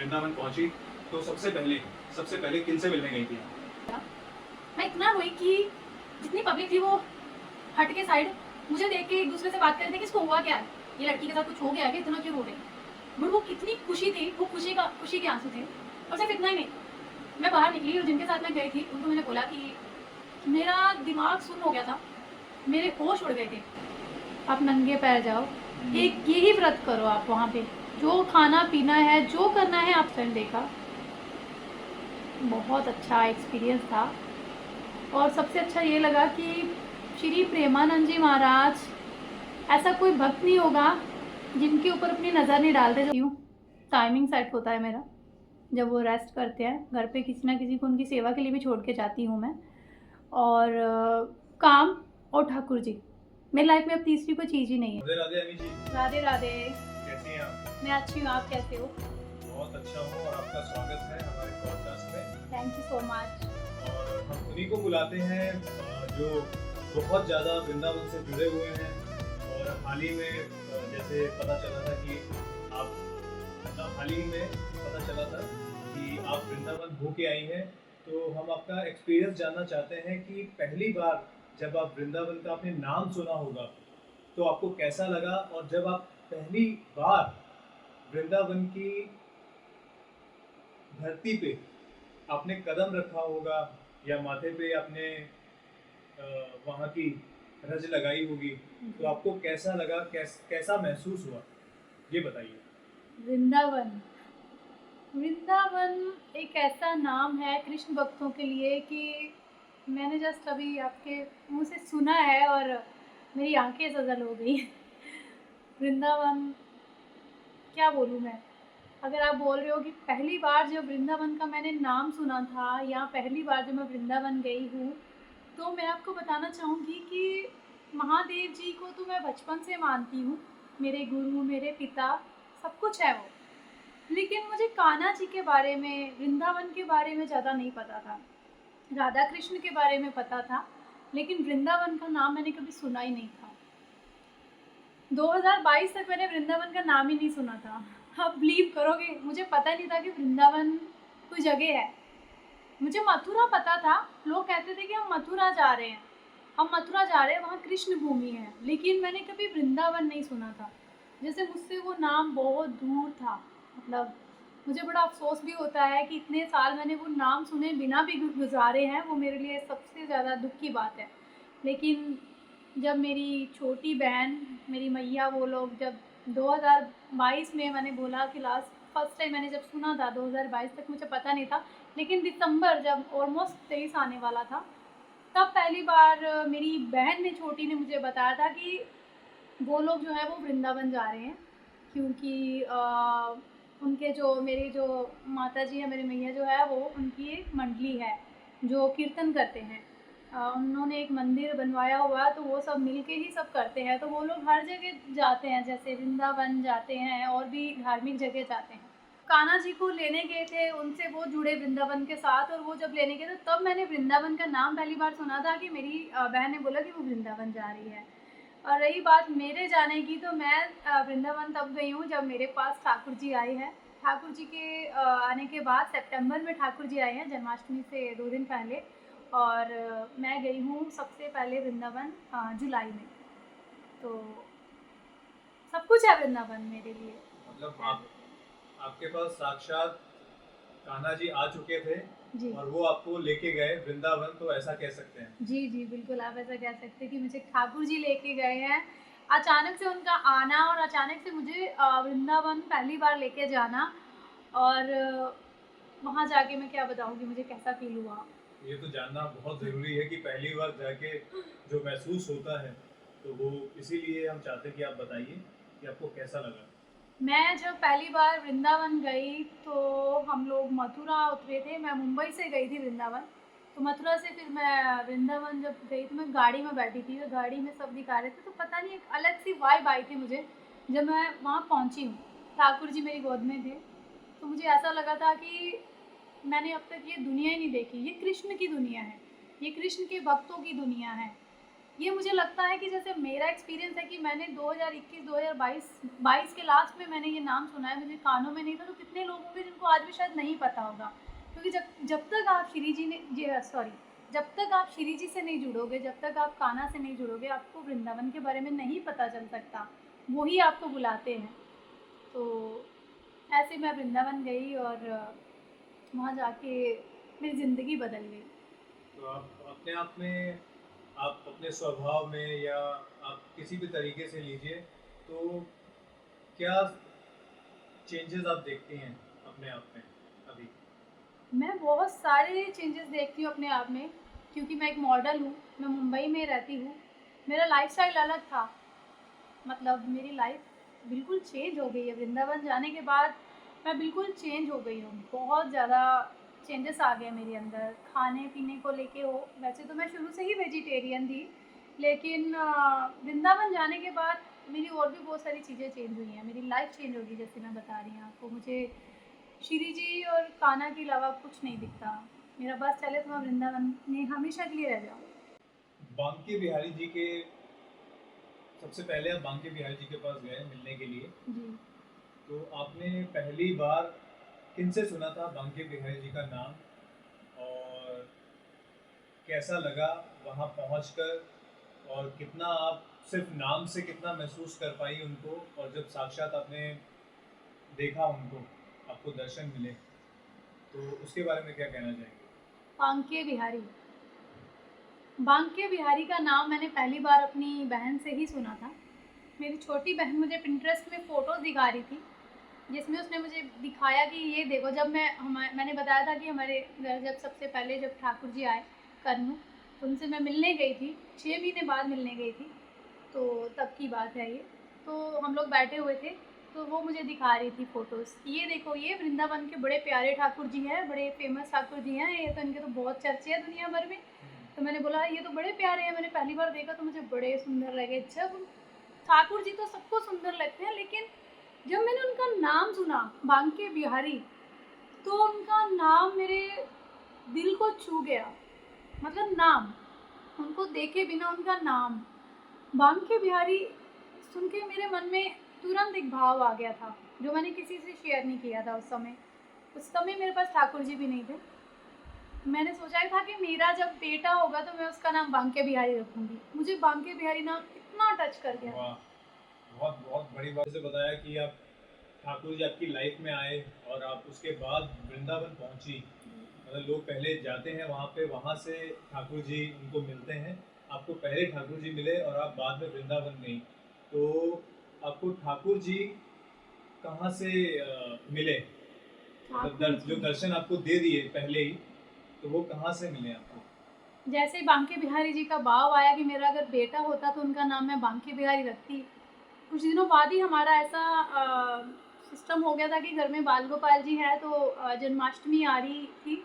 वृंदावन पहुंची तो सबसे पहले किन से मिलने गई थी? मैं इतना रोई कि जितनी पब्लिक थी वो हट के साइड मुझे देख के एक दूसरे से बात कर रहे थे कि इसको हुआ क्या है, ये लड़की के साथ कुछ हो गया है कि इतना क्यों रो रही है। बट वो कितनी खुशी थी, वो खुशी के आंसू थे। और सिर्फ इतना ही नहीं, मैं बाहर निकली और जिनके साथ मैं गई थी उनको मैंने बोला कि मेरा दिमाग सुन्न हो गया था, मेरे होश उड़ गए थे। आप नंगे पैर जाओ, एक यही व्रत करो, आप वहाँ पे जो खाना पीना है जो करना है आप संडे का। बहुत अच्छा एक्सपीरियंस था। और सबसे अच्छा ये लगा कि श्री प्रेमानंद जी महाराज, ऐसा कोई भक्त नहीं होगा जिनके ऊपर अपनी नज़र नहीं डालते। जो टाइमिंग सेट होता है मेरा, जब वो रेस्ट करते हैं घर पे, किसी ना किसी को उनकी सेवा के लिए भी छोड़ के जाती हूँ मैं। और काम और ठाकुर जी, मेरी लाइफ में अब तीसरी कोई चीज़ ही नहीं है। राधे राधे अमी जी। राधे राधे। कैसी हैं आप? मैं अच्छी हूँ, आप कैसे हो? बहुत अच्छा हूँ और आपका स्वागत है हमारे पॉडकास्ट में। Thank you so much. और हम उन्हीं को बुलाते हैं जो बहुत ज़्यादा वृंदावन से जुड़े हुए हैं। और हाल ही में जैसे पता चला था कि आप वृंदावन होके आई हैं, तो हम आपका एक्सपीरियंस जानना चाहते हैं कि पहली बार जब आप वृंदावन का आपने नाम सुना होगा तो आपको कैसा लगा, और जब आप पहली बार वृंदावन की धरती पे आपने कदम रखा होगा या माथे पे आपने वहाँ की रज लगाई होगी, तो आपको कैसा लगा, कैसा महसूस हुआ, ये बताइए। वृंदावन, वृंदावन एक ऐसा नाम है कृष्ण भक्तों के लिए कि मैंने जस्ट अभी आपके मुंह से सुना है और मेरी आंखें सजल हो गई। वृंदावन, क्या बोलूँ मैं। अगर आप बोल रहे हो कि पहली बार जब वृंदावन का मैंने नाम सुना था या पहली बार जब मैं वृंदावन गई हूँ, तो मैं आपको बताना चाहूँगी कि महादेव जी को तो मैं बचपन से मानती हूँ, मेरे गुरु, मेरे पिता, सब कुछ है वो। लेकिन मुझे कान्हा जी के बारे में, वृंदावन के बारे में ज़्यादा नहीं पता था। राधा कृष्ण के बारे में पता था, लेकिन वृंदावन का नाम मैंने कभी सुना ही नहीं था। 2022 तक मैंने वृंदावन का नाम ही नहीं सुना था। आप बिलीव करोगे, मुझे पता नहीं था कि वृंदावन कोई जगह है। मुझे मथुरा पता था, लोग कहते थे कि हम मथुरा जा रहे हैं, वहाँ कृष्ण भूमि है, लेकिन मैंने कभी वृंदावन नहीं सुना था। जैसे मुझसे वो नाम बहुत दूर था। मतलब मुझे बड़ा अफसोस भी होता है कि इतने साल मैंने वो नाम सुने बिना भी गुजारे हैं, वो मेरे लिए सबसे ज़्यादा दुख की बात है। लेकिन जब मेरी छोटी बहन, मेरी मैया, वो लोग जब 2022 में मैंने बोला कि फर्स्ट टाइम मैंने जब सुना था, 2022 तक मुझे पता नहीं था, लेकिन दिसंबर जब ऑलमोस्ट 23 आने वाला था, तब पहली बार मेरी बहन ने, छोटी ने मुझे बताया था कि वो लोग जो है वो वृंदावन जा रहे हैं, क्योंकि उनके मेरी जो माता जी है, मेरी मैया जो है, वो उनकी एक मंडली है जो कीर्तन करते हैं। उन्होंने एक मंदिर बनवाया हुआ है, तो वो सब मिलके ही सब करते हैं। तो वो लोग हर जगह जाते हैं, जैसे वृंदावन जाते हैं और भी धार्मिक जगह जाते हैं। कान्हा जी को लेने गए थे, उनसे वो जुड़े वृंदावन के साथ, और वो जब लेने गए थे तब मैंने वृंदावन का नाम पहली बार सुना था कि मेरी बहन ने बोला कि वो वृंदावन जा रही है। और रही बात मेरे जाने की, तो मैं वृंदावन तब गई हूँ जब मेरे पास ठाकुर जी आए हैं। ठाकुर जी के आने के बाद सितंबर में ठाकुर जी आए हैं, जन्माष्टमी से 2 दिन पहले। और मैं गई हूँ सबसे पहले वृंदावन जुलाई में। तो सब कुछ है वृंदावन मेरे लिए। मतलब आपके पास साक्षात कान्हा जी आ चुके थे जी, और वो आपको लेके गए वृंदावन, तो ऐसा कह सकते हैं। जी, जी, बिल्कुल आप ऐसा कह सकते हैं कि मुझे ठाकुर जी लेके गए हैं। अचानक से उनका आना और अचानक से मुझे वृंदावन पहली बार लेके जाना, और वहाँ जाके मैं क्या बताऊँ कि मुझे कैसा फ़ील हुआ। ये तो जानना बहुत ज़रूरी है कि पहली बार जाके जो महसूस होता है, तो वो इसीलिए हम चाहते हैं कि आप बताइए कि आपको कैसा लगा। मैं जब पहली बार वृंदावन गई तो हम लोग मथुरा उतरे थे, मैं मुंबई से गई थी वृंदावन। तो मथुरा से फिर मैं वृंदावन जब गई तो मैं गाड़ी में बैठी थी, तो गाड़ी में सब दिखा रहे थे, तो पता नहीं एक अलग सी वाइब आई थी मुझे जब मैं वहाँ पहुँची हूँ। ठाकुर जी मेरी गोद में थे, तो मुझे ऐसा लगा था कि मैंने अब तक ये दुनिया ही नहीं देखी, ये कृष्ण की दुनिया है, ये कृष्ण के भक्तों की दुनिया है। ये मुझे लगता है कि जैसे मेरा एक्सपीरियंस है कि मैंने 2021-2022 के लास्ट में मैंने ये नाम सुना है, मुझे कानों में नहीं था, तो कितने लोग होंगे उनको आज भी शायद नहीं पता होगा, क्योंकि जब जब तक आप जब तक आप श्री जी से नहीं जुड़ोगे, जब तक आप कान्हा से नहीं जुड़ोगे, आपको वृंदावन के बारे में नहीं पता चल सकता। वो ही आपको बुलाते हैं। तो ऐसे मैं वृंदावन गई और वहाँ जाके मेरी ज़िंदगी बदल गई। तो आप अपने आप में, आप अपने स्वभाव में या आप किसी भी तरीके से लीजिए, तो क्या चेंजेस आप देखती हैं अपने आप में अभी? मैं बहुत सारे चेंजेस देखती हूँ अपने आप में, क्योंकि मैं एक मॉडल हूँ, मैं मुंबई में रहती हूँ। मेरा लाइफ़स्टाइल अलग था, मतलब मेरी लाइफ बिल्कुल चेंज हो गई है। वृंदावन जाने के बाद मैं बिल्कुल चेंज हो गई हूँ। बहुत ज़्यादा चेंजेस आ गए मेरे अंदर, खाने-पीने को लेके हो। वैसे तो मैं शुरू से ही वेजिटेरियन थी, लेकिन वृंदावन जाने के बाद मेरी और भी बहुत सारी चीज़ें चेंज हुई हैं। मेरी लाइफ चेंज हो गई, जैसे मैं बता रही हूँ आपको। मुझे श्री जी और कान्हा के अलावा कुछ नहीं दिखता। मेरा बस चले तो मैं वृंदावन में हमेशा के लिए रह जाऊँ। बांके बिहारी जी के, सबसे पहले आप बांके बिहारी जी के पास गए मिलने के लिए, जी। तो आपने पहली बार किनसे सुना था बांके बिहारी जी का नाम, और कैसा लगा वहाँ पहुँचकर, और कितना आप सिर्फ नाम से कितना महसूस कर पाई उनको, और जब साक्षात आपने देखा उनको, आपको दर्शन मिले, तो उसके बारे में क्या कहना चाहेंगे? बांके बिहारी। बांके बिहारी का नाम मैंने पहली बार अपनी बहन से ही सुना था। मेरी छोटी बहन मुझे पिंटरेस्ट में फ़ोटोज़ दिखा रही थी, जिसमें उसने मुझे दिखाया कि ये देखो। जब मैंने बताया था कि हमारे घर जब सबसे पहले जब ठाकुर जी आए करनू, तो उनसे मैं मिलने गई थी, 6 महीने बाद मिलने गई थी, तो तब की बात है ये। तो हम लोग बैठे हुए थे, तो वो मुझे दिखा रही थी फ़ोटोज़ कि ये देखो, ये वृंदावन के बड़े प्यारे ठाकुर जी हैं, बड़े फ़ेमस ठाकुर जी हैं, ये तो इनके तो बहुत चर्चे हैं दुनिया भर में। तो मैंने बोला ये तो बड़े प्यारे हैं, मैंने पहली बार देखा तो मुझे बड़े सुंदर लगे। जब ठाकुर जी तो सबको सुंदर लगते हैं, लेकिन जब मैंने उनका नाम सुना बांके बिहारी, तो उनका नाम मेरे दिल को छू गया। मतलब नाम, उनको देखे बिना उनका नाम बांके बिहारी सुन के मेरे मन में तुरंत एक भाव आ गया था, जो मैंने किसी से शेयर नहीं किया था उस समय। उस समय मेरे पास ठाकुर जी भी नहीं थे। मैंने सोचा ही था कि मेरा जब बेटा होगा तो मैं उसका नाम बांके बिहारी रखूंगी। मुझे बांके बिहारी नाम इतना टच कर गया। वाह, बहुत बहुत बड़ी बात से बताया कि आप, ठाकुर जी आपकी लाइफ में आए और आप उसके बाद वृंदावन पहुंची। मतलब लोग पहले जाते हैं वहाँ पे, वहाँ से ठाकुर जी उनको मिलते हैं। आपको पहले ठाकुर जी मिले और आप बाद में वृंदावन गई, तो आपको ठाकुर जी कहाँ से मिले? मतलब ठाकुर जो जी दर्शन आपको दे दिए पहले ही, तो वो कहाँ से मिले आपको? जैसे बांके बिहारी जी का भाव आया कि मेरा अगर बेटा होता तो उनका नाम मैं बांके बिहारी रखती। कुछ दिनों बाद ही हमारा ऐसा सिस्टम हो गया था कि घर में बाल गोपाल जी है, तो जन्माष्टमी आ रही थी,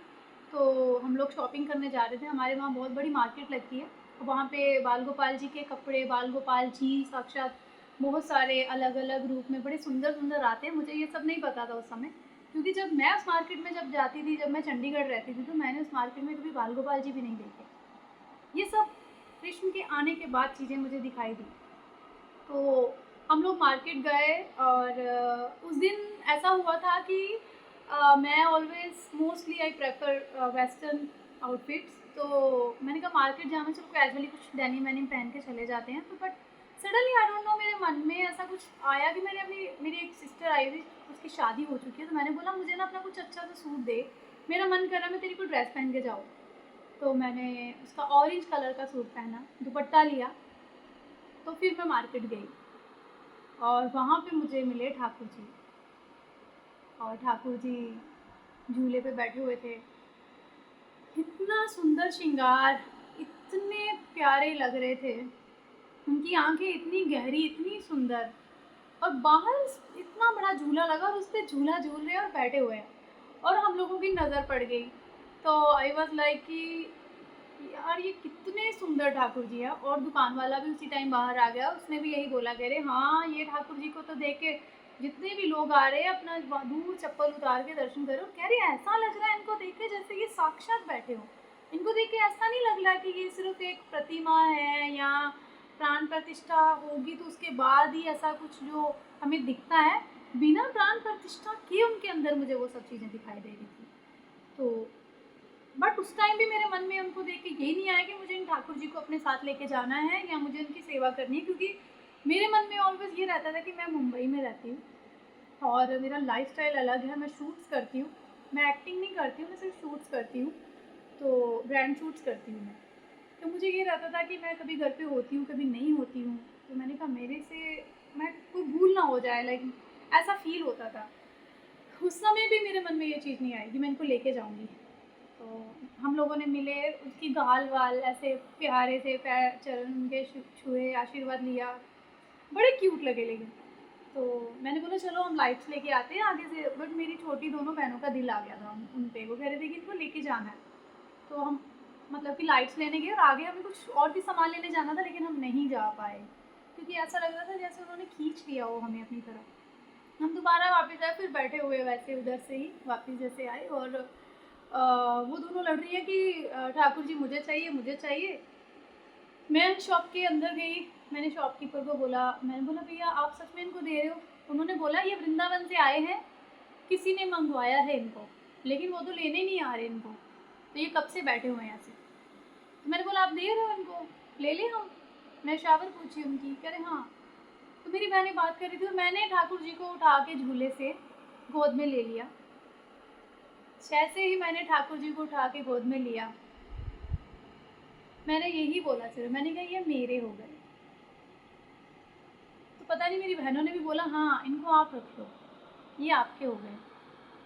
तो हम लोग शॉपिंग करने जा रहे थे। हमारे वहाँ बहुत बड़ी मार्केट लगती है, तो वहाँ पे बाल गोपाल जी के कपड़े, बाल गोपाल जी साक्षात बहुत सारे अलग अलग रूप में बड़े सुंदर सुंदर आते हैं। मुझे ये सब नहीं पता था उस समय, क्योंकि जब मैं उस मार्केट में जब जाती थी, जब मैं चंडीगढ़ रहती थी, तो मैंने उस मार्केट में कभी बाल गोपाल जी भी नहीं देखे। ये सब कृष्ण के आने के बाद चीज़ें मुझे दिखाई दी। तो हम लोग मार्केट गए, और उस दिन ऐसा हुआ था कि मैं always mostly I prefer western outfits. तो मैंने कहा मार्केट जाना, चलो कैजुअली कुछ डेनिम वैनिम पहन के चले जाते हैं। तो but suddenly I don't know, मेरे मन में ऐसा कुछ आया कि मैंने अपनी, मेरी एक सिस्टर आई थी, उसकी शादी हो चुकी है, तो मैंने बोला मुझे ना अपना कुछ अच्छा सा सूट दे, मेरा मन कर रहा है मैं तेरी को ड्रेस पहन के जाऊँ। तो मैंने उसका ऑरेंज कलर का सूट पहना, दुपट्टा लिया, तो फिर मैं मार्केट गई, और वहाँ पे मुझे मिले ठाकुर जी। और ठाकुर जी झूले पे बैठे हुए थे, इतना सुंदर श्रृंगार, इतने प्यारे लग रहे थे। उनकी आंखें इतनी गहरी, इतनी सुंदर, और बाहर इतना बड़ा झूला लगा और उस पर झूला झूल रहे हैं और बैठे हुए हैं, और हम लोगों की नज़र पड़ गई। तो आई वॉज लाइक कि यार ये कितने सुंदर ठाकुर जी है। और दुकान वाला भी उसी टाइम बाहर आ गया, उसने भी यही बोला, कह रहे हाँ ये ठाकुर जी को तो देख के जितने भी लोग आ रहे हैं अपना दूर चप्पल उतार के दर्शन करो। कह रहे ऐसा लग रहा है इनको देख के जैसे ये साक्षात बैठे हो। इनको देख के ऐसा नहीं लग रहा कि ये सिर्फ एक प्रतिमा है या प्राण प्रतिष्ठा होगी तो उसके बाद ही ऐसा कुछ जो हमें दिखता है। बिना प्राण प्रतिष्ठा के उनके अंदर मुझे वो सब चीज़ें दिखाई दे रही थी। तो बट उस टाइम भी मेरे मन में उनको देख के यही नहीं आया कि मुझे इन ठाकुर जी को अपने साथ लेके जाना है या मुझे उनकी सेवा करनी है, क्योंकि मेरे मन में ऑलवेज ये रहता था कि मैं मुंबई में रहती हूँ और मेरा लाइफस्टाइल अलग है। मैं शूट्स करती हूँ, मैं एक्टिंग नहीं करती हूँ, मैं सिर्फ शूट्स करती हूँ, तो ब्रांड शूट्स करती हूँ मैं। तो मुझे ये रहता था कि मैं कभी घर पे होती हूँ, कभी नहीं होती हूँ। तो मैंने कहा मेरे से मैं कोई भूल ना हो जाए, लाइक ऐसा फील होता था। उस समय भी मेरे मन में ये चीज़ नहीं आई कि मैं इनको लेके जाऊँगी। तो हम लोगों ने मिले, उसकी गाल वाल ऐसे प्यारे से पैर चरण उनके छुए, आशीर्वाद लिया, बड़े क्यूट लगे। लेकिन तो मैंने बोला चलो हम लाइट्स लेके आते हैं आगे से, बट मेरी छोटी दोनों बहनों का दिल आ गया था उन पे। वो कह रहे थे कि इनको लेके जाना है। तो हम मतलब कि लाइट्स लेने गए और आगे हमें कुछ और भी सामान लेने जाना था, लेकिन हम नहीं जा पाए क्योंकि ऐसा लग रहा था जैसे उन्होंने खींच लिया हो हमें अपनी तरफ। हम दोबारा वापस आए, फिर बैठे हुए वैसे उधर से ही वापस जैसे आए, और वो दोनों लड़ रही है कि ठाकुर जी मुझे चाहिए, मुझे चाहिए। मैं शॉप के अंदर गई, मैंने शॉपकीपर को बोला, मैंने बोला भैया आप सच में इनको दे रहे हो? उन्होंने बोला ये वृंदावन से आए हैं, किसी ने मंगवाया है इनको, लेकिन वो तो लेने नहीं आ रहे इनको, तो ये कब से बैठे हुए हैं ऐसे। तो मैंने बोला आप दे रहे हो इनको, ले लें हम? मैं शावर पूछी उनकी, कह रहे हाँ। तो मेरी बहनें बात कर रही थी और मैंने ठाकुर जी को उठा के झूले से गोद में ले लिया। जैसे ही मैंने ठाकुर जी को उठा के गोद में लिया, मैंने यही बोला सिर्फ, मैंने कहा ये मेरे हो गए। तो पता नहीं मेरी बहनों ने भी बोला हाँ इनको आप रख लो, ये आपके हो गए।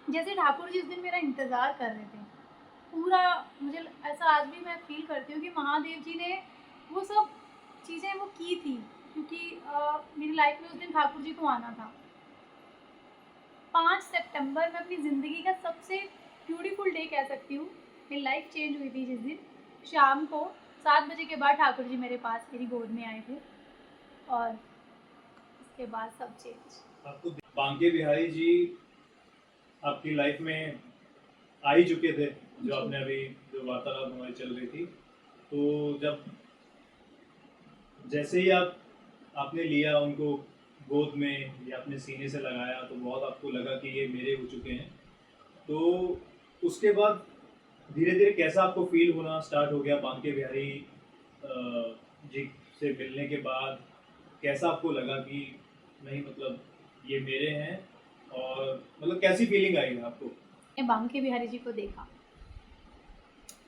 जैसे ठाकुर जी उस दिन मेरा इंतज़ार कर रहे थे पूरा। मुझे ऐसा आज भी मैं फील करती हूँ कि महादेव जी ने वो सब चीज़ें वो की थी, क्योंकि मेरी लाइफ में उस दिन ठाकुर जी को आना था। 5 सितंबर में अपनी ज़िंदगी का सबसे ब्यूटीफुल डे कह सकती हूँ। मेरी लाइफ चेंज हुई थी जिस दिन शाम को 7 बजे के बाद ठाकुर जी मेरे पास मेरी गोद में आए थे, और उसके बाद सब चेंज। आपको बांके बिहारी जी आपकी लाइफ में आ ही चुके थे, जो जी। आपने अभी जो वार्तालाप हमारी चल रही थी। तो जब जैसे ही आपने लिया उनको गोद में या अपने सीने से लगाया, तो बहुत आपको लगा कि ये मेरे हो चुके हैं। तो उसके बाद धीरे धीरे कैसा आपको फील होना स्टार्ट हो गया बांके बिहारी जी से मिलने के बाद? कैसा आपको लगा कि नहीं मतलब ये मेरे हैं, और मतलब कैसी फीलिंग आई आपको? मैंने बांके बिहारी जी को देखा।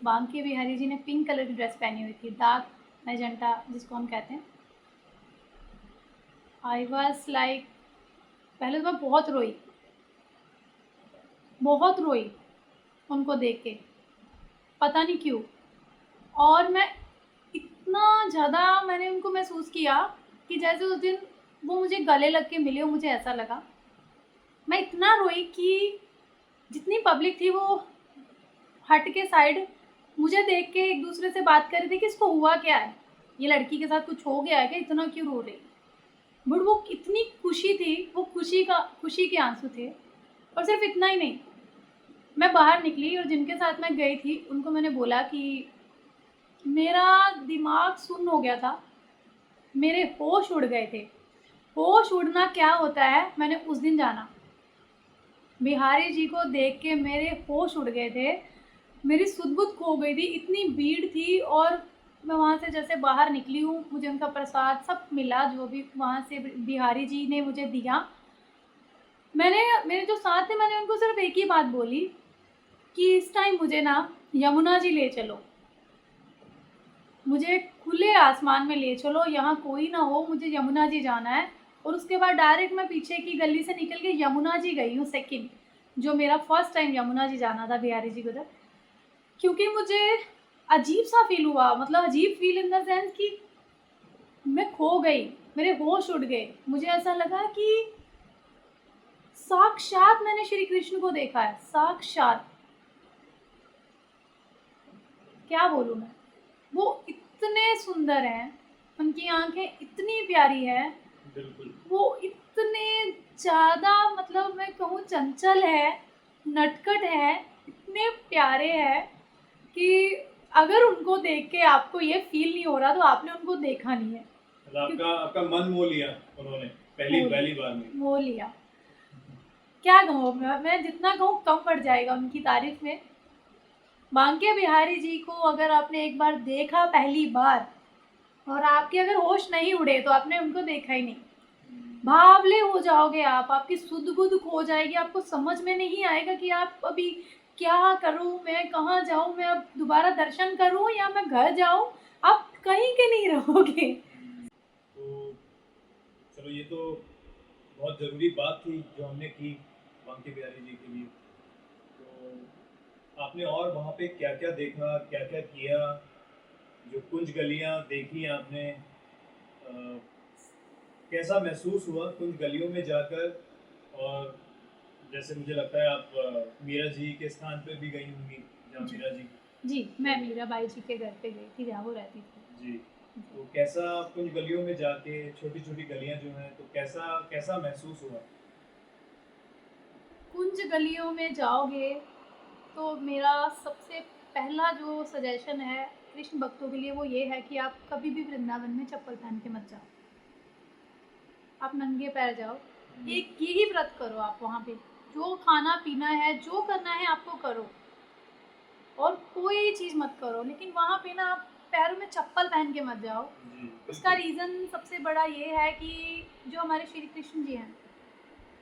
बांके बिहारी जी ने पिंक कलर की ड्रेस पहनी हुई थी, डार्क मैजेंटा जिसको हम कहते हैं। आई वॉज लाइक, पहले तो मैं बहुत रोई उनको देख के, पता नहीं क्यों। और मैं इतना ज़्यादा मैंने उनको महसूस किया कि जैसे उस दिन वो मुझे गले लग के मिले हो, मुझे ऐसा लगा। मैं इतना रोई कि जितनी पब्लिक थी वो हट के साइड मुझे देख के एक दूसरे से बात कर रहे थे कि इसको हुआ क्या है, ये लड़की के साथ कुछ हो गया है क्या, इतना क्यों रो रही। बट वो इतनी खुशी थी, वो खुशी के आंसू थे। और सिर्फ इतना ही नहीं, मैं बाहर निकली और जिनके साथ मैं गई थी उनको मैंने बोला कि मेरा दिमाग सुन्न हो गया था, मेरे होश उड़ गए थे। होश उड़ना क्या होता है मैंने उस दिन जाना। बिहारी जी को देख के मेरे होश उड़ गए थे, मेरी सुध-बुध खो गई थी, इतनी भीड़ थी। और मैं वहाँ से जैसे बाहर निकली हूँ, मुझे उनका प्रसाद सब मिला, जो भी वहाँ से बिहारी जी ने मुझे दिया। मेरे जो साथ थे मैंने उनको सिर्फ एक ही बात बोली कि इस टाइम मुझे ना यमुना जी ले चलो, मुझे खुले आसमान में ले चलो, यहाँ कोई ना हो, मुझे यमुना जी जाना है। और उसके बाद डायरेक्ट मैं पीछे की गली से निकल के यमुना जी गई हूँ सेकंड, जो मेरा फर्स्ट टाइम यमुना जी जाना था बिहारी जी को उधर। क्योंकि मुझे अजीब सा फील हुआ, मतलब अजीब फील इन द सेंस कि मैं खो गई, मेरे होश उड़ गए। मुझे ऐसा लगा कि साक्षात मैंने श्री कृष्ण को देखा है, साक्षात। क्या बोलूँ मैं, वो इतने सुंदर हैं, उनकी आंखें इतनी प्यारी हैं, बिल्कुल। वो इतने ज़्यादा मतलब मैं कहूँ चंचल है, नटखट है, इतने प्यारे हैं कि अगर उनको देख के आपको ये फील नहीं हो रहा तो आपने उनको देखा नहीं है। मतलब आपका मन मोह लिया उन्होंने पहली मोह पहली बार में। मोह लिया। क्या कहूँ, मैं जितना कहूँ कम पड़ जाएगा उनकी तारीफ में। बांके बिहारी जी को अगर आपने एक बार देखा पहली बार और आपके अगर होश नहीं उड़े तो आपने उनको देखा ही नहीं। भावले हो जाओगे आप, आपकी सुध बुध खो जाएगी, आपको समझ में नहीं आएगा कि आप अभी क्या करूं, मैं कहाँ जाऊं, मैं अब दोबारा दर्शन करूं या मैं घर जाऊं, आप कहीं के नहीं रहोगे। तो चलो, ये तो बहुत ज़रूरी बात थी जो हमने की बांके बिहारी जी के लिए। तो आपने और वहाँ पे क्या क्या देखा, क्या क्या किया, जो कुंज गलियाँ देखी आपने, कैसा महसूस हुआ कुंज गलियों में जाकर? और जैसे मुझे लगता है आप मीरा जी के स्थान पे भी गई होंगी, जहाँ जी मीरा जी। जी, मैं तो मीराबाई जी के घर पे गई थी जहाँ वो रहती थी। जी, तो कैसा कुछ गलियों में जाके, छोटी छोटी गलियां जो हैं, तो कैसा कैसा महसूस हुआ? कुंज गलियों में जाओगे तो मेरा सबसे पहला जो सजेशन है कृष्ण भक्तों के लिए वो ये है कि आप कभी भी वृंदावन में चप्पल पहन के मत जाओ, आप नंगे पैर जाओ। एक यही व्रत करो आप वहाँ पे, जो खाना पीना है जो करना है आपको करो और कोई चीज़ मत करो, लेकिन वहाँ पे ना आप पैरों में चप्पल पहन के मत जाओ। जी, उसका बिल्कुल। रीज़न सबसे बड़ा ये है कि जो हमारे श्री कृष्ण जी हैं,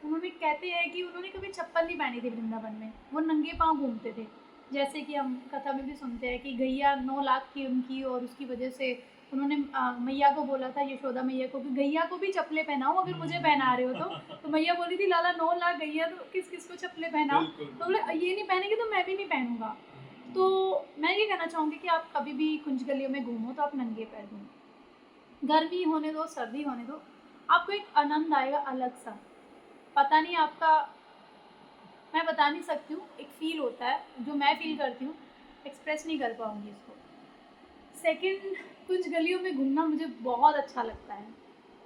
उन्होंने कहते हैं कि उन्होंने कभी चप्पल नहीं पहनी थी वृंदावन में, वो नंगे पाँव घूमते थे। जैसे कि हम कथा में भी सुनते हैं कि गैया 9 लाख की उनकी, और उसकी वजह से उन्होंने मैया को बोला था, यशोदा मैया को, कि गैया को भी चप्पलें पहनाओ अगर मुझे पहना रहे हो तो मैया बोली थी लाला 9 लाख गैया, तो किस किस को चप्पलें पहनाओ, बिल्कुल, तो बोले बिल्कुल। ये नहीं पहनेगी तो मैं भी नहीं पहनूंगा। तो मैं ये कहना चाहूँगी कि आप कभी भी कुंज गलियों में घूमो तो आप नंगे पैर घूमो, गर्मी होने दो सर्दी होने दो, आपको एक आनंद आएगा अलग सा। पता नहीं आपका, मैं बता नहीं सकती हूँ, एक फ़ील होता है जो मैं फ़ील करती हूँ, एक्सप्रेस नहीं कर पाऊँगी इसको। सेकंड, कुछ गलियों में घूमना मुझे बहुत अच्छा लगता है।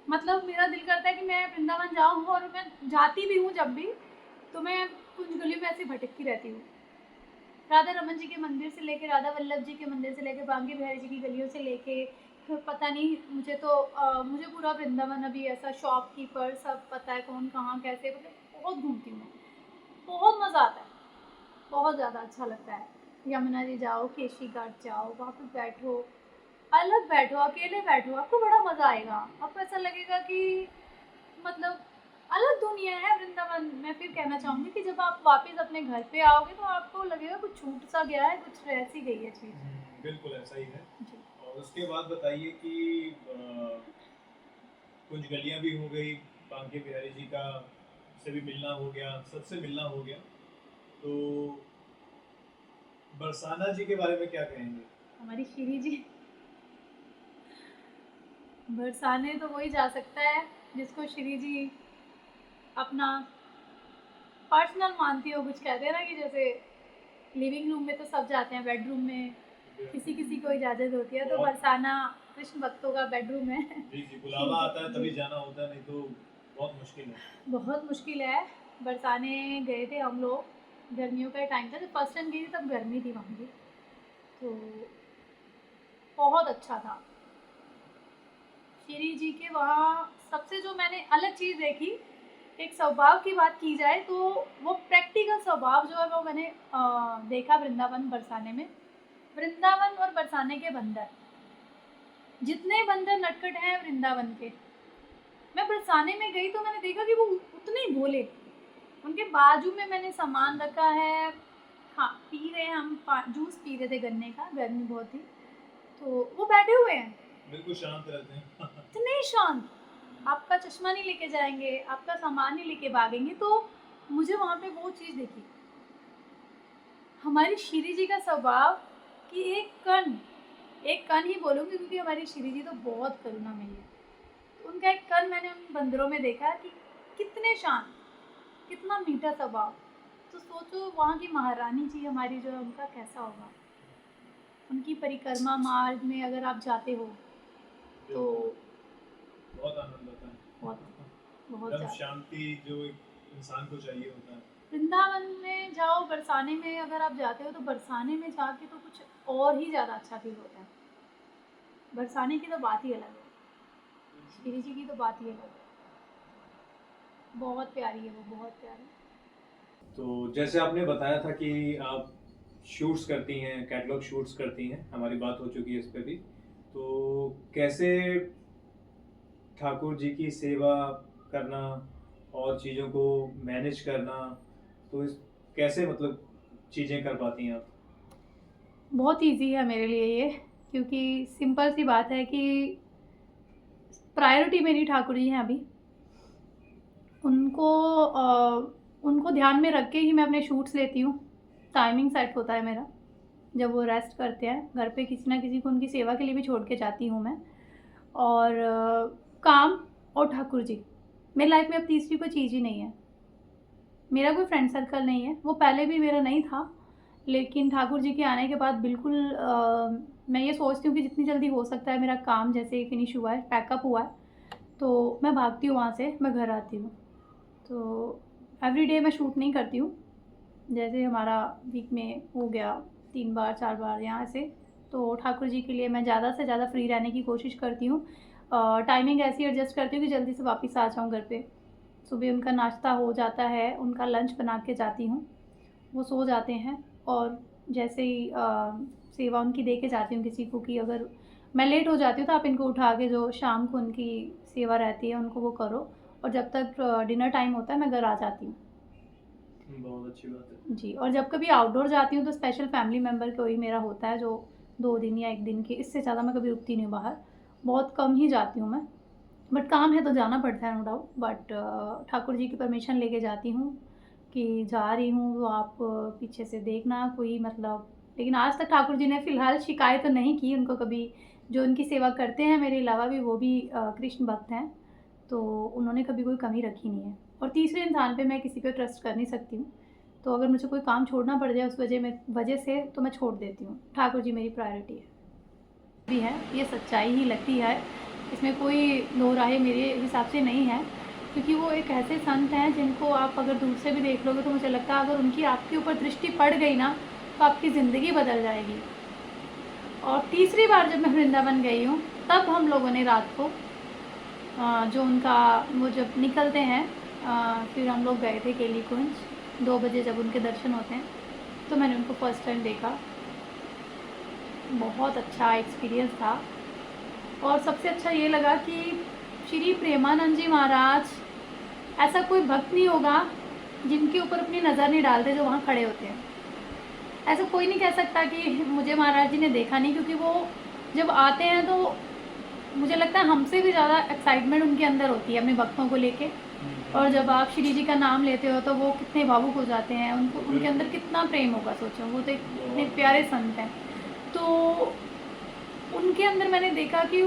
मतलब मेरा दिल करता है कि मैं वृंदावन जाऊँ, और मैं जाती भी हूँ जब भी, तो मैं कुछ गलियों में ऐसे भटकती रहती हूँ। राधा रमन जी के मंदिर से लेके, राधा वल्लभ जी के मंदिर से लेके, बांके बिहारी जी की गलियों से लेके, फिर पता नहीं, मुझे तो मुझे पूरा वृंदावन अभी ऐसा शॉपकीपर सब पता है, कौन कहाँ कैसे, मतलब बहुत घूमती हूँ मैं, बहुत मज़ा आता है, बहुत ज़्यादा अच्छा लगता है। यमुना जी जाओ, केशी घाट जाओ, वहाँ पे बैठो, अलग बैठो, अकेले बैठो, आपको बड़ा मज़ा आएगा। आपको ऐसा लगेगा कि मतलब अलग दुनिया है वृंदावन। मैं फिर कहना चाहूँगी कि जब आप वापस अपने घर पे आओगे तो आपको लगेगा कुछ छूट सा गया है, कुछ रह सी गई है चीज़। बिल्कुल ऐसा ही है। जी। और उसके बाद बताइए कि कुछ गलियां भी हो गई, बांके बिहारी जी का से भी मिलना हो गया, सबसे मिलना हो गया, तो बरसाना जी के बारे में क्या कहेंगे? हमारी श्री जी, बरसाने तो वही जा सकता है जिसको श्री जी अपना पर्सनल मानती हो। कुछ कहते हैं ना कि जैसे लिविंग रूम में तो सब जाते हैं, बेडरूम में किसी किसी को इजाज़त होती है, तो बहुत। बरसाना कृष्ण भक्तों का बेडरूम है। जी जी, श्री बुलावा जी, आता है जी, तभी जाना होता है, नहीं तो बहुत मुश्किल है। बहुत मुश्किल है। बरसाने गए थे हम लोग, गर्मियों का टाइम था, जब फर्स्ट टाइम गई थी तब गर्मी थी वहाँ की, तो बहुत अच्छा था। श्री जी के वहाँ सबसे जो मैंने अलग चीज़ देखी, एक स्वभाव की बात की जाए तो वो प्रैक्टिकल स्वभाव जो है वो मैंने देखा वृंदावन बरसाने में। वृंदावन और बरसाने के बंदर, जितने बंदर नटखट हैं वृंदावन के, मैं बरसाने में गई तो मैंने देखा कि वो उतने ही भोले। उनके बाजू में मैंने सामान रखा है, हाँ पी रहे हैं हम, जूस पी रहे थे गन्ने का, गर्मी बहुत थी, तो वो बैठे हुए हैं बिल्कुल शांत रहते हैं। इतने शांत, आपका चश्मा नहीं लेके जाएंगे, आपका सामान नहीं लेके भागेंगे। तो मुझे वहाँ पे वो चीज़ देखी, हमारी श्री जी का स्वभाव कि एक कण ही बोलूँगी क्योंकि हमारी श्री जी तो बहुत करुणामयी है, तो उनका एक कण मैंने उन बंदरों में देखा कि कितने शांत, कितना मीठा स्वभाव। तो सोचो वहाँ की महारानी जी हमारी जो है उनका कैसा होगा, उनकी परिक्रमा मार्ग में अगर आप जाते हो तो बिल्कुल, बहुत आनंद आता बहुत, है। बहुत एकदम ज़्यादा। शांति जो एक इंसान को चाहिए होता है। वृंदावन में जाओ, बरसाने में अगर आप जाते हो तो बरसाने में जाके तो कुछ और ही ज़्यादा अच्छा फील होता है। बरसाने की तो बात ही अलग है, श्री जी की तो बात ही अलग है, बहुत प्यारी है वो, बहुत प्यारी। तो जैसे आपने बताया था कि आप शूट्स करती हैं, कैटलॉग शूट्स करती हैं, हमारी बात हो चुकी है इस पे भी। तो कैसे ठाकुर जी की सेवा करना और चीज़ों को मैनेज करना, तो इस कैसे मतलब चीज़ें कर पाती हैं आप? बहुत ईज़ी है मेरे लिए ये, क्योंकि सिंपल सी बात है कि प्रायोरिटी मेरी ठाकुर जी हैं अभी। उनको उनको ध्यान में रख के ही मैं अपने शूट्स लेती हूँ। टाइमिंग सेट होता है मेरा, जब वो रेस्ट करते हैं घर पे किसी ना किसी को उनकी सेवा के लिए भी छोड़ के जाती हूँ मैं। और काम और ठाकुर जी, मेरी लाइफ में अब तीसरी कोई चीज़ ही नहीं है। मेरा कोई फ्रेंड सर्कल नहीं है, वो पहले भी मेरा नहीं था, लेकिन ठाकुर जी के आने के बाद बिल्कुल मैं ये सोचती हूँ कि जितनी जल्दी हो सकता है मेरा काम जैसे ही फिनिश हुआ है, पैकअप हुआ है, तो मैं भागती हूँ वहाँ से, मैं घर आती हूँ। तो एवरीडे मैं शूट नहीं करती हूँ। जैसे हमारा वीक में हो गया 3 बार 4 बार यहाँ से, तो ठाकुर जी के लिए मैं ज़्यादा से ज़्यादा फ्री रहने की कोशिश करती हूँ। टाइमिंग ऐसी एडजस्ट करती हूँ कि जल्दी से वापस आ जाऊँ घर पे। सुबह उनका नाश्ता हो जाता है, उनका लंच बना के जाती हूँ, वो सो जाते हैं और जैसे ही सेवा उनकी दे के जाती हूँ किसी को कि अगर मैं लेट हो जाती हूँ तो आप इनको उठा के जो शाम को उनकी सेवा रहती है उनको वो करो, और जब तक डिनर टाइम होता है मैं घर आ जाती हूँ। बहुत अच्छी बात है। जी, और जब कभी आउटडोर जाती हूँ तो स्पेशल फैमिली मेम्बर कोई मेरा होता है जो 2 दिन या 1 दिन की, इससे ज़्यादा मैं कभी रुकती नहीं हूँ बाहर, बहुत कम ही जाती हूँ मैं। बट काम है तो जाना पड़ता है no doubt, but Thakur ji की परमिशन लेके जाती हूँ कि जा रही हूँ, तो आप पीछे से देखना कोई मतलब। लेकिन आज तक ठाकुर जी ने फ़िलहाल शिकायत तो नहीं की, उनको कभी, जो उनकी सेवा करते हैं मेरे अलावा भी वो भी कृष्ण भक्त हैं, तो उन्होंने कभी कोई कमी रखी नहीं है। और तीसरे इंसान पे मैं किसी पे ट्रस्ट कर नहीं सकती हूँ, तो अगर मुझे कोई काम छोड़ना पड़ जाए उस वजह से तो मैं छोड़ देती हूँ। ठाकुर जी मेरी प्रायोरिटी है भी है, ये सच्चाई ही लगती है, इसमें कोई दो राहें मेरे हिसाब से नहीं है, क्योंकि वो एक ऐसे संत हैं जिनको आप अगर दूर से भी देख लोगे तो मुझे लगता है अगर उनकी आपके ऊपर दृष्टि पड़ गई ना तो आपकी ज़िंदगी बदल जाएगी। और तीसरी बार जब मैं वृंदावन गई हूँ तब हम लोगों ने रात को जो उनका वो जब निकलते हैं, फिर हम लोग गए थे केली कुंज 2 बजे जब उनके दर्शन होते हैं, तो मैंने उनको फर्स्ट टाइम देखा। बहुत अच्छा एक्सपीरियंस था, और सबसे अच्छा ये लगा कि श्री प्रेमानंद जी महाराज, ऐसा कोई भक्त नहीं होगा जिनके ऊपर अपनी नज़र नहीं डालते जो वहाँ खड़े होते हैं। ऐसा कोई नहीं कह सकता कि मुझे महाराज जी ने देखा नहीं, क्योंकि वो जब आते हैं तो मुझे लगता है हमसे भी ज़्यादा एक्साइटमेंट उनके अंदर होती है अपने भक्तों को लेके। और जब आप श्री जी का नाम लेते हो तो वो कितने भावुक हो जाते हैं, उनको उनके अंदर कितना प्रेम होगा, सोचो, वो तो इतने प्यारे संत हैं। तो उनके अंदर मैंने देखा कि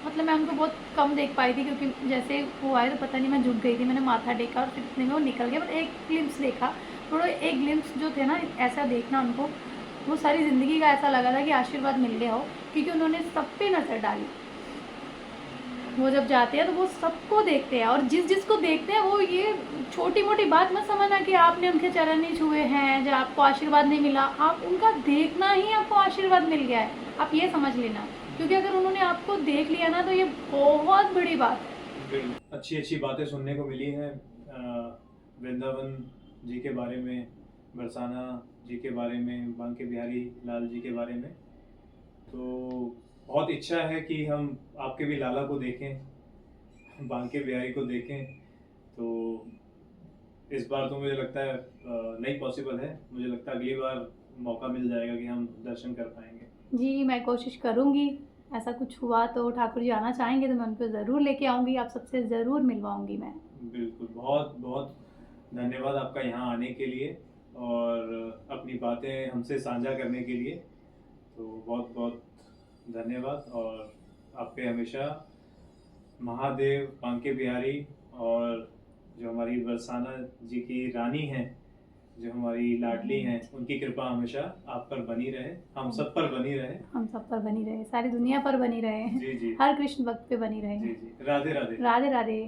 मतलब मैं उनको बहुत कम देख पाई थी, क्योंकि जैसे वो आए तो पता नहीं मैं झुक गई थी, मैंने माथा टेका और फिर इतने में वो निकल गया। बट एक ग्लिम्स देखा, थोड़ा एक ग्लिम्स जो थे ना, ऐसा देखना उनको, वो सारी ज़िंदगी का ऐसा लगा था कि आशीर्वाद मिल गया हो, क्योंकि उन्होंने सब पे नज़र डाली। वो जब जाते हैं तो वो सबको देखते हैं, और जिसको देखते हैं वो ये छोटी मोटी बात मत समझना कि आपने उनके चरण नहीं छुए हैं जो आपको आशीर्वाद नहीं मिला, आप उनका देखना ही आपको आशीर्वाद मिल गया है, आप ये समझ लेना। क्योंकि अगर उन्होंने आपको देख लिया ना तो ये बहुत बड़ी बात है। अच्छी अच्छी बातें सुनने को मिली हैं वृंदावन जी के बारे में, बरसाना जी के बारे में, बांके बिहारी लाल जी के बारे में। तो बहुत इच्छा है कि हम आपके भी लाला को देखें, बांके बिहारी को देखें। तो इस बार तो मुझे लगता है नहीं पॉसिबल है, मुझे लगता है अगली बार मौका मिल जाएगा कि हम दर्शन कर पाएंगे। जी, मैं कोशिश करूँगी, ऐसा कुछ हुआ तो ठाकुर जी आना चाहेंगे तो मैं उनको ज़रूर लेके आऊँगी, आप सबसे ज़रूर मिलवाऊँगी मैं। बिल्कुल, बहुत बहुत धन्यवाद आपका यहाँ आने के लिए और अपनी बातें हमसे साझा करने के लिए। तो बहुत बहुत धन्यवाद, और आप पे हमेशा महादेव, बांके बिहारी और जो हमारी बरसाना जी की रानी हैं, जो हमारी लाडली हैं, उनकी कृपा हमेशा आप पर बनी रहे, हम सब पर बनी रहे। हम सब पर बनी रहे, सारी दुनिया पर बनी रहे, जी जी हर कृष्ण भक्त पे बनी रहे। जी जी, राधे राधे। राधे राधे।